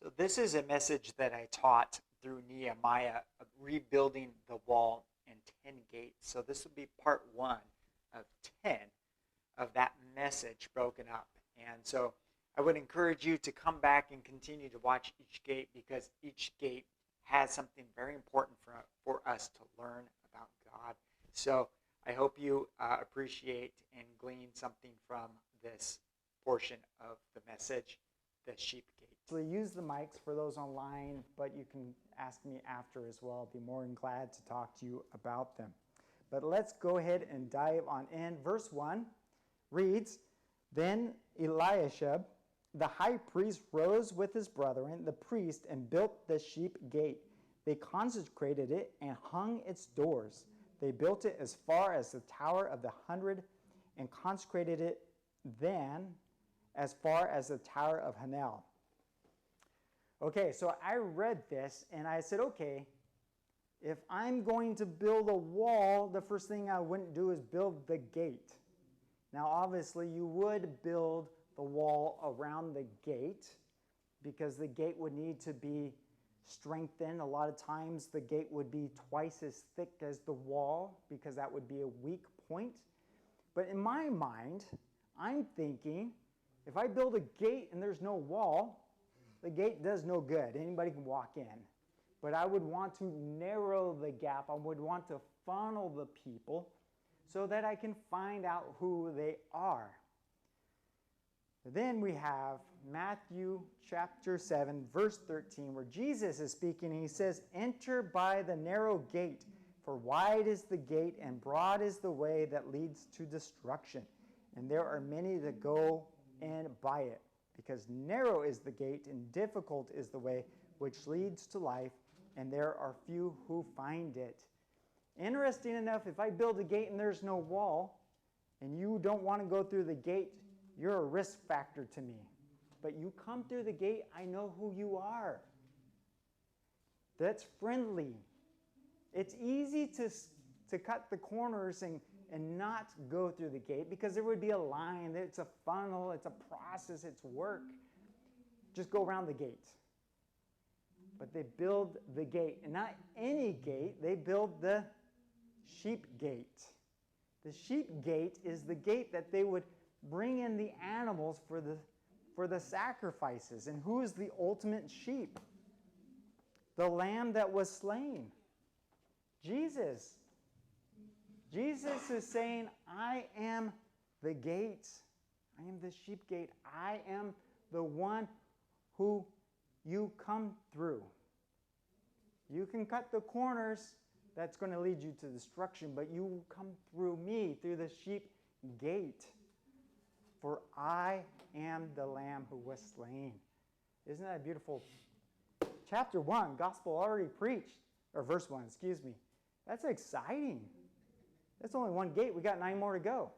So this is a message that I taught through Nehemiah of rebuilding the wall and 10 gates. So this will be part 1 of 10 of that message broken up. And so I would encourage you to come back and continue to watch each gate, because each gate has something very important for us to learn about God. So I hope you appreciate and glean something from this portion of the message, the sheep gate. So use the mics for those online, but you can ask me after as well. I'll be more than glad to talk to you about them. But let's go ahead and dive on in. Verse 1 reads, "Then Eliashib, the high priest, rose with his brethren, the priest, and built the sheep gate. They consecrated it and hung its doors. They built it as far as the Tower of the 100 and consecrated it then as far as the Tower of Hanel." Okay, so I read this and I said, okay, if I'm going to build a wall, the first thing I wouldn't do is build the gate. Now, obviously, you would build the wall around the gate because the gate would need to be strengthened. A lot of times, the gate would be twice as thick as the wall because that would be a weak point. But in my mind, I'm thinking, if I build a gate and there's no wall, the gate does no good. Anybody can walk in. But I would want to narrow the gap. I would want to funnel the people so that I can find out who they are. Then we have Matthew chapter 7, verse 13, where Jesus is speaking, and he says, "Enter by the narrow gate, for wide is the gate and broad is the way that leads to destruction, and there are many that go in by it. Because narrow is the gate and difficult is the way which leads to life, and there are few who find it." Interesting enough, if I build a gate and there's no wall, and you don't want to go through the gate, you're a risk factor to me. But you come through the gate, I know who you are. That's friendly. It's easy to cut the corners and not go through the gate because there would be a line. It's a funnel. It's a process. It's work. Just go around the gate. But they build the gate. And not any gate. They build the sheep gate. The sheep gate is the gate that they would bring in the animals for the sacrifices. And who is the ultimate sheep? The lamb that was slain. Jesus. Jesus is saying, I am the gate. I am the sheep gate. I am the one who you come through. You can cut the corners. That's going to lead you to destruction. But you come through me, through the sheep gate. For I am the lamb who was slain. Isn't that beautiful? Chapter 1, gospel already preached. Or verse 1, excuse me. That's exciting. That's only one gate. We got 9 more to go.